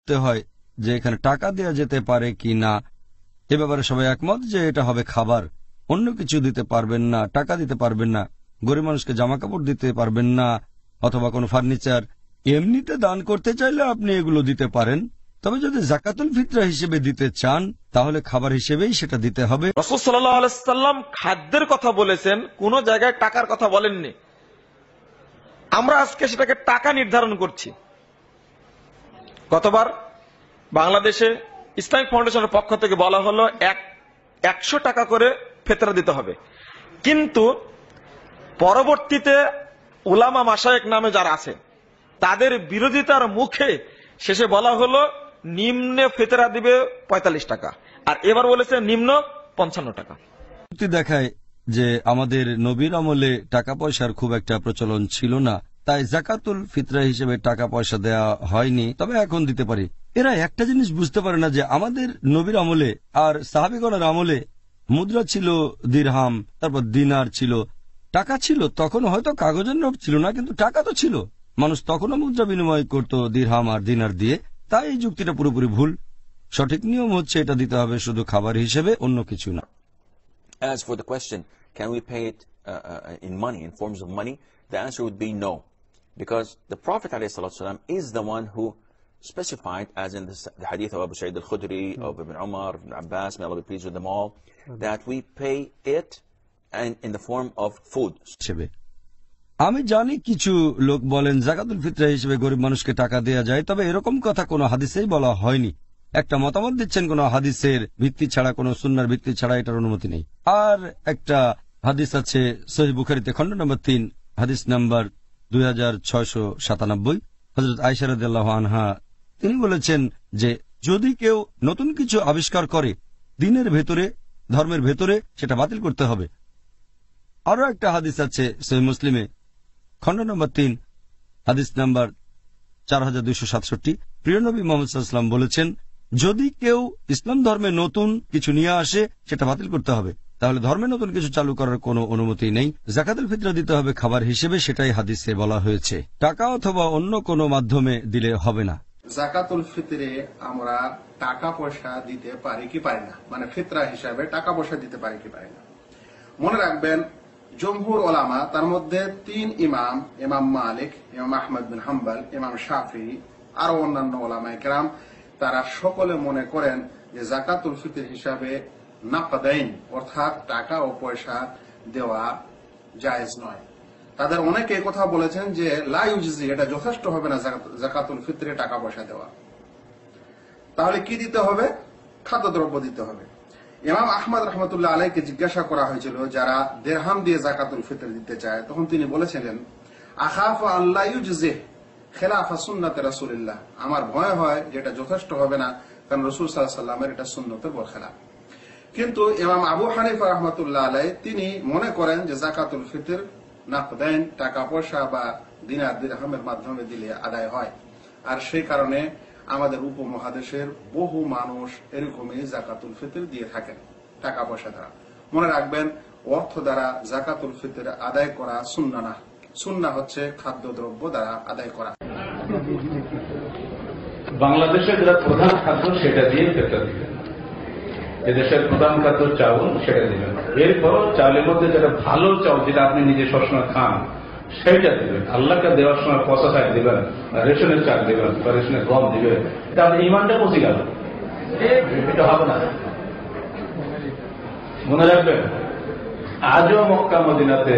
করতে হয় যে এখানে টাকা দেওয়া যেতে পারে কি না। এ ব্যাপারে সবাই একমত যে এটা হবে খাবার, অন্য কিছু দিতে পারবেন না, টাকা দিতে পারবেন না, গরিব মানুষকে জামা কাপড় দিতে পারবেন না, অথবা কোনো ফার্নিচার। এমনিতে দান করতে চাইলে আপনি এগুলো দিতে পারেন, তবে যদি যাকাতুল ফিতরা হিসেবে দিতে চান তাহলে খাবার হিসেবেই সেটা দিতে হবে। রাসূল সাল্লাল্লাহু আলাইহি সাল্লাম খাদ্যের কথা বলেছেন, কোন জায়গায় টাকার কথা বলেননি। আমরা আজকে সেটাকে টাকা নির্ধারণ করছি। গতবার বাংলাদেশে ইসলামিক ফাউন্ডেশনের পক্ষ থেকে বলা হলো 100 টাকা করে ফিতরা দিতে হবে, কিন্তু পরবর্তীতে উলামা মাশায়েখ নামে যারা আছে তাদের বিরোধিতার মুখে শেষে বলা হলো নিম্নে ফিতরা দিবে 45 টাকা, আর এবার বলেছে নিম্ন 55 টাকা। দেখায় যে আমাদের নবীর আমলে টাকা পয়সার খুব একটা প্রচলন ছিল না, তাই যাকাতুল ফিতরা হিসেবে টাকা পয়সা দেয়া হয়নি, তবে এখন দিতে পারি। এরা একটা জিনিস বুঝতে পারে না যে আমাদের নবীর আমলে আর সাহাবীগণের আমলে মুদ্রা ছিল দিরহাম, তারপর দিনার ছিল, টাকা ছিল। তখন হয়তো কাগজের নোট ছিল না, কিন্তু টাকা তো ছিল। মানুষ তখনও মুদ্রা বিনিময় করত দিরহাম আর দিনার দিয়ে। তাই এই যুক্তিটা পুরোপুরি ভুল। সঠিক নিয়ম হচ্ছে এটা দিতে হবে শুধু খাবার হিসেবে, অন্য কিছু না। As for the question, can we pay it in money, in forms of money? The answer would be no, because the Prophet ﷺ is the one who specified, as in the hadith of Abu Sa'id al-Khudri, of Ibn Umar, Ibn Abbas, may Allah be pleased with them all, that we pay it in the form of food. আমি জানি কিছু লোক বলেন যাকাতুল ফিতরা হিসেবে গরিব মানুষকে টাকা দেয়া যায়, তবে এরকম কথা কোনো হাদিসেই বলা হয়নি। একটা মতামত দিচ্ছেন কোন হাদিসের ভিত্তি ছাড়া, কোন সুন্নাহর ভিত্তি ছাড়া, এটার অনুমতি নেই। আর একটা হাদিস আছে সহিহ বুখারীতে, খণ্ড নম্বর 3, হাদিস নাম্বার 2697, হযরত আয়েশা রাদিয়াল্লাহু আনহা তিনি বলেছেন যে যদি কেউ নতুন কিছু আবিষ্কার করে দ্বীনের ভেতরে, ধর্মের ভেতরে, সেটা বাতিল করতে হবে। আরো একটা হাদিস আছে সহিহ মুসলিমে, খণ্ড নম্বর 3, হাদিস নাম্বার 4267, প্রিয় নবী মুহাম্মদ সাল্লাল্লাহু আলাইহি ওয়াসাল্লাম বলেছেন যদি কেউ ইসলাম ধর্মে নতুন কিছু নিয়ে আসে সেটা বাতিল করতে হবে। তাহলে ধর্মে নতুন কিছু চালু করার কোনো অনুমতি নেই। যাকাতুল ফিতরা দিতে হবে খাবার হিসেবে, সেটাই হাদিসে বলা হয়েছে। টাকা অথবা অন্য কোনো মাধ্যমে দিলে হবে না। যাকাতুল ফিতরে আমরা টাকা পয়সা দিতে পারি কি পারি না, মানে ফিতরা হিসাবে টাকা পয়সা দিতে পারি কি পারি না। মনে রাখবেন জমহুর ওলামা, তার মধ্যে 3 ইমাম, ইমাম মালিক, ইমাম আহমদ বিন হাম্বল, ইমাম শাফিঈ, আরো অন্যান্য ওলামায়ে কেরাম, তারা সকলে মনে করেন যে যাকাতুল ফিতর হিসাবে নাকদাইন অর্থাৎ টাকা ও পয়সা দেওয়া জায়েজ নয়। তাদের অনেকে কথা বলেছেন যে লা ইউজজি, এটা যথেষ্ট হবে না যাকাতুল ফিতরে টাকা পয়সা দেওয়া। তাহলে কি দিতে হবে? খাদ্যদ্রব্য দিতে হবে। ইমাম আহমদ রাহমাতুল্লাহ আলাইহিকে জিজ্ঞাসা করা হয়েছিল যারা দিরহাম দিয়ে যাকাতুল ফিতর দিতে চায়, তখন তিনি বলেছিলেন আখাফু আল্লা ইউজজি খেলাফা সুন্নাতে রাসূলুল্লাহ, আমার ভয় হয় যেটা যথেষ্ট হবে না, কারণ রাসূল সাল্লাল্লাহু আলাইহি ওয়াসাল্লামের এটা সুন্নতের বরখেলাফ। কিন্তু ইমাম আবু হানিফা রাহমাতুল্লাহ আলাইহি তিনি মনে করেন যে যাকাতুল ফিতর নাকদাইন টাকা পয়সা বা দিনার দিরহামের মাধ্যমে দিলে আদায় হয়। আর সেই কারণে আমাদের উপমহাদেশের বহু মানুষ এরকমই যাকাতুল ফিতর দিয়ে থাকেন টাকা পয়সা দ্বারা। মনে রাখবেন অর্থ দ্বারা যাকাতুল ফিতর আদায় করা সুন্নাহ না, সুন্নাহ হচ্ছে খাদ্যদ্রব্য দ্বারা আদায় করা। বাংলাদেশের যেটা প্রধান খাদ্য সেটা দিয়ে ফিতর দিবেন, এদেশের প্রধান খাদ্য চাউল, সেটা দিবেন। এরপর চাউলের মধ্যে যেটা ভালো চাউল, যেটা আপনি নিজে সবসময় খান, সেইটা দিবেন। আল্লাহকে দেওয়ার সময় পচা চাল দিবেন, রেশনের চাল দিবেন, বা রেশনের গম দিবেন। এটা আপনি ইমানটা পচে গেল, এটা হবে না। মনে রাখবেন আজও মক্কা মদিনাতে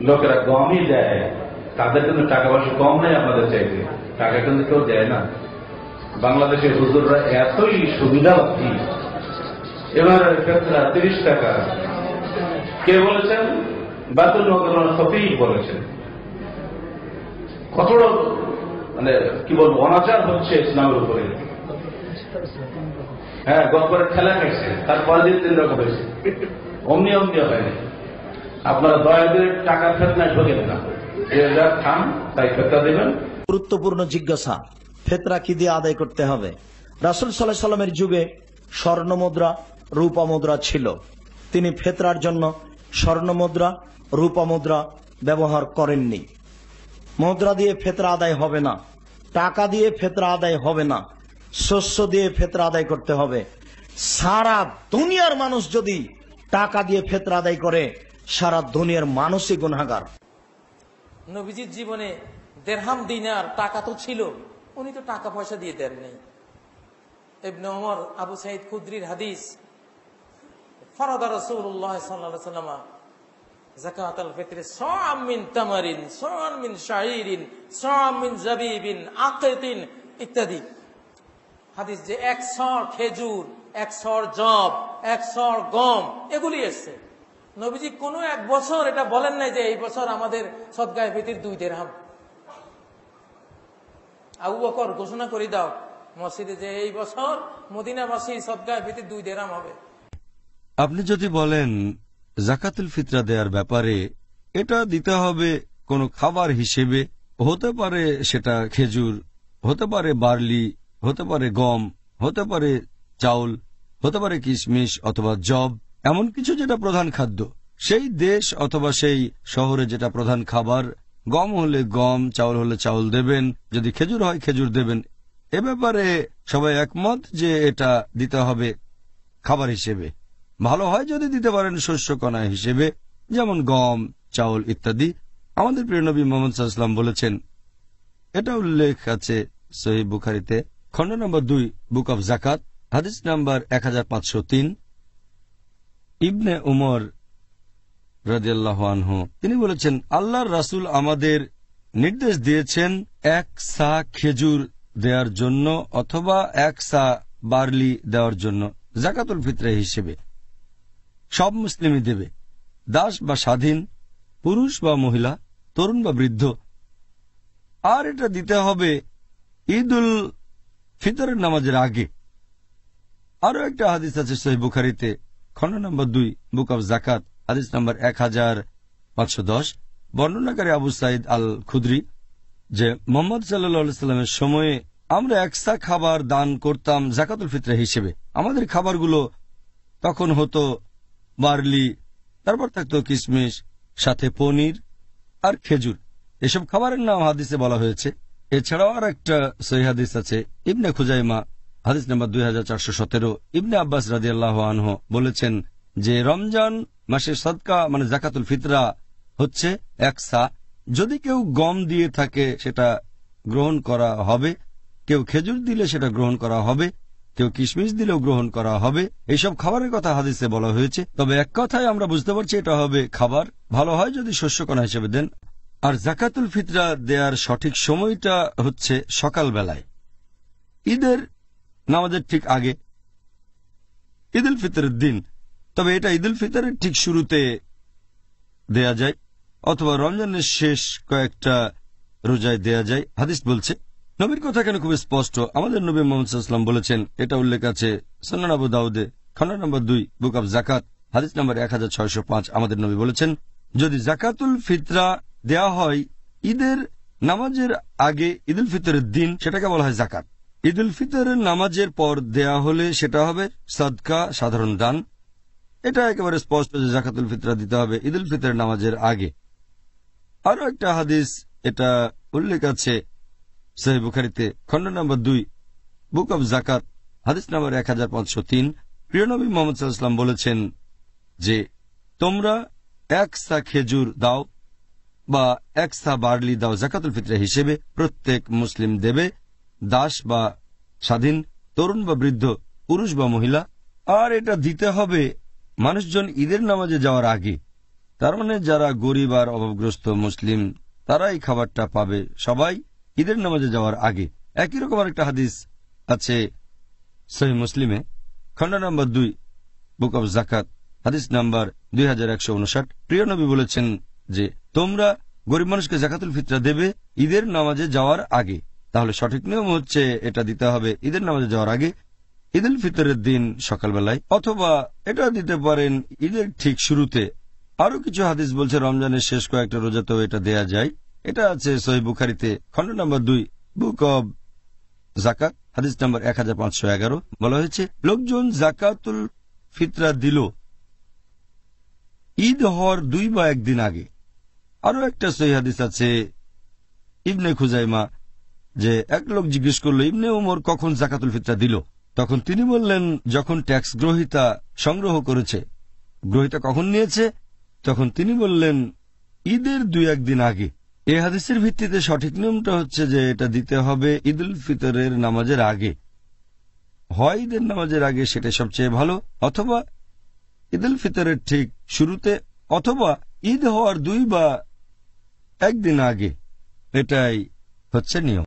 লোকেরা গমই দেয়, তাদের কিন্তু টাকা পয়সা কম নেই আপনাদের চাইতে, টাকা কিন্তু কেউ দেয় না। বাংলাদেশের হুজুররা এতই সুবিধাবাদী, এবার ফিতরা 30 টাকা। কে বলেছেন? বাতুল মুকাররম খতিব বলেছেন। কতটা মানে কি বলবো, অনাচার হচ্ছে ইসলামের উপরে। হ্যাঁ, গতবারে ঠেলা খাইছে, তারপরে দিন 3 রকম হয়েছে, অমনি অমনি হয়নি। আপনারা দয়া করে টাকার ফেতনায় ঢোকেন না, এরা খান তাই ফেতরা দেবেন। গুরুত্বপূর্ণ জিজ্ঞাসা, ফেতরা কি দিয়ে আদায় করতে হবে? রাসূল সাল্লাল্লাহু আলাইহি সাল্লামের যুগে স্বর্ণ মুদ্রা, রূপা মুদ্রা ছিল। তিনি ফেতরার জন্য স্বর্ণ মুদ্রা, রূপা মুদ্রা ব্যবহার করেননি। মুদ্রা দিয়ে ফেতরা আদায় হবে না, টাকা দিয়ে ফেতরা আদায় হবে না। শস্য দিয়ে ফিতরা আদায় করতে হবে। সারা দুনিয়ার মানুষ যদি টাকা দিয়ে ফিতরা আদায় করে, সারা দুনিয়ার মানুষই গুনাহগার। নবীজির জীবনে দেরহাম দিনার টাকা তো ছিল, উনি তো টাকা পয়সা দিয়ে দেননি। ইবনে ওমর, আবু সাঈদ খুদরির হাদিস, ফরাদা রাসূলুল্লাহ সাল্লাল্লাহু আলাইহি ওয়াসাল্লাম যাকাতুল ফিতরি সা'আম মিন তামারিন, সা'আম মিন শাঈরিন, সা'আম মিন জাবিবিন, আকিতিন ইত্যাদি হাদিস, যে 1 সর খেজুর, 1 সর জব, 1 সর গম, এগুলি এসছে। নবীজি কোনো এক বছর এটা বলেন নাই যে এই বছর আমাদের সদকায়ে ফিতর 2 দিরহাম। আবু বকর ঘোষণা করে দাও মসজিদে যে এই বছর মদিনাবাসী সদকায়ে ফিতর 2 দিরহাম হবে। আপনি যদি বলেন জাকাতুল ফিতরা দেওয়ার ব্যাপারে এটা দিতে হবে কোনো খাবার হিসেবে, হতে পারে সেটা খেজুর, হতে পারে বার্লি, হতে পারে গম, হতে পারে চাউল, হতে পারে কিশমিশ অথবা জব, এমন কিছু যেটা প্রধান খাদ্য, সেই দেশ অথবা সেই শহরে যেটা প্রধান খাবার, গম হলে গম, চাউল হলে চাউল দেবেন, যদি খেজুর হয় খেজুর দেবেন। এ ব্যাপারে সবাই একমত যে এটা দিতে হবে খাবার হিসেবে। ভালো হয় যদি দিতে পারেন শস্যকণা হিসেবে, যেমন গম, চাউল ইত্যাদি। আমাদের প্রিয় নবী মুহাম্মদ সাল্লাল্লাহু আলাইহি ওয়াসাল্লাম বলেছেন, এটা উল্লেখ আছে সহিহ বুখারীতে, খণ্ড নম্বর 2, বুক অব জাকাত, হাদিস নাম্বার 1503। ইবনে উমর রাদিয়াল্লাহু আনহু তিনি বলেছেন, আল্লাহর রাসূল আমাদের নির্দেশ দিয়েছেন 1 সা খেজুর দেওয়ার জন্য অথবা 1 সা বার্লি দেওয়ার জন্য জাকাতুল ফিতরা হিসেবে। সব মুসলিমই দেবে, দাস বা স্বাধীন, পুরুষ বা মহিলা, তরুণ বা বৃদ্ধ। আর এটা দিতে হবে ঈদুল ফিতরের নামাজের আগে। আরো একটা হাদিস আছে সহিহ বুখারীতে, খণ্ড নম্বর 2, বুক অব জাকাত, হাদিস নম্বর 1510। বর্ণনাকারী আবু সাঈদ আল খুদরি, যে মুহাম্মদ সাল্লাল্লাহু আলাইহি সাল্লামের সময়ে আমরা 1 সা খাবার দান করতাম জাকাতুল ফিতরা হিসেবে। আমাদের খাবারগুলো তখন হতো বার্লি, তারপর থাকতো কিশমিশ, সাথে পনির আর খেজুর। এসব খাবারের নাম হাদিসে বলা হয়েছে। এছাড়াও আর একটা সহিহ হাদিস আছে, ইবনে খুজাইমা, হাদিস নাম্বার 2417। ইবনে আব্বাস রাদিয়াল্লাহু আনহু বলেছেন যে রমজান মাসের সদকা মানে জাকাতুল ফিতরা হচ্ছে 1 সা। যদি কেউ গম দিয়ে থাকে সেটা গ্রহণ করা হবে, কেউ খেজুর দিলে সেটা গ্রহণ করা হবে, কেউ কিশমিশ দিলেও গ্রহণ করা হবে। এইসব খাবারের কথা হাদিসে বলা হয়েছে। তবে এক কথায় আমরা বুঝতে পারছি এটা হবে খাবার। ভালো হয় যদি শস্যকণা হিসেবে দেন। আর জাকাতুল ফিতরা দেওয়ার সঠিক সময়টা হচ্ছে সকালবেলায়, ঈদের নামাজের ঠিক আগে, ঈদুল ফিতরের দিন। তবে এটা ঈদুল ফিতরের ঠিক শুরুতে দেয়া যায় অথবা রমজানের শেষ কয়েকটা রোজায় দেয়া যায়। হাদিস বলছে, নবীর কথা কেন খুব স্পষ্ট। আমাদের নবী মুহাম্মদ সাল্লাল্লাহু আলাইহি ওয়াসাল্লাম বলেছেন, এটা উল্লেখ আছে সুনান আবু দাউদে, খণ্ড নম্বর 2, বুক অব জাকাত, হাদিস নম্বর 1605। আমাদের নবী বলেছেন, যদি জাকাতুল ফিতরা দেয়া হয় ঈদের নামাজের আগে ঈদুল ফিতরের দিন, সেটাকে বলা হয় জাকাত। ঈদুল ফিতরের নামাজের পর দেয়া হলে সেটা হবে সাদকা, সাধারণ দান। এটা একেবারে স্পষ্ট যে জাকাতুল ফিতরা দিতে হবে ঈদুল ফিতরের নামাজের আগে। আরো একটা হাদিস এটা উল্লেখ আছে সহিহ বুখারীতে, খণ্ড নম্বর 2, বুক অব জাকাত, হাদিস নম্বর 1503। প্রিয় নবী মুহাম্মদ সাল্লাল্লাহু আলাইহি ওয়াসাল্লাম বলেছেন যে তোমরা 1 সা খেজুর দাও বা 1 সা বার্লি দাও জাকাতুল ফিতরা হিসেবে। প্রত্যেক মুসলিম দেবে, দাস বা স্বাধীন, তরুণ বা বৃদ্ধ, পুরুষ বা মহিলা। আর এটা দিতে হবে মানুষজন ঈদের নামাজে যাওয়ার আগে। তার মানে যারা গরিব আর অভাবগ্রস্ত মুসলিম তারা এই খাবারটা পাবে সবাই ঈদের নামাজে যাওয়ার আগে। একই রকম আরেকটা হাদিস আছে সহিহ মুসলিমে, খণ্ড নম্বর 2, বুক অব জাকাত, হাদিস নাম্বার 2159। প্রিয় নবী বলেছেন যে তোমরা গরিব মানুষকে জাকাতুল ফিতরা দেবে ঈদের নামাজে যাওয়ার আগে। তাহলে সঠিক নিয়ম হচ্ছে এটা দিতে হবে ঈদের নামাজে যাওয়ার আগে, ঈদুল ফিতরের দিন সকালবেলায়, অথবা এটা দিতে পারেন ঈদের ঠিক শুরুতে। আরো কিছু হাদিস বলছে রমজানের শেষ কয়েকটা রোজাতেও এটা দেয়া যায়। এটা আছে সহিহ বুখারীতে, খণ্ড নম্বর 2, বুক অব জাকাত, হাদিস নম্বর 1511। বলা হয়েছে, লোকজন জাকাতুল ফিতরা দিল ঈদ হওয়ার 2 বা 1 দিন আগে। আরো একটা সহিহ হাদিস আছে ইবনে খুজাইমা, যে এক লোক জিজ্ঞেস করলো ইবনে উমর কখন জাকাতুল ফিতরা দিল। তখন তিনি বললেন, যখন ট্যাক্স গ্রহীতা সংগ্রহ করেছে। গ্রহীতা কখন নিয়েছে? তখন তিনি বললেন, ঈদের 2-1 দিন আগে। এই হাদিসের ভিত্তিতে সঠিক নিয়মটা হচ্ছে যে এটা দিতে হবে ঈদুল ফিতরের নামাজের আগে। হয় ঈদের নামাজের আগে, সেটা সবচেয়ে ভালো, অথবা ঈদুল ফিতরের ঠিক শুরুতে, অথবা ঈদ হওয়ার 2 বা 1 দিন আগে। এটাই হচ্ছে নিয়ম।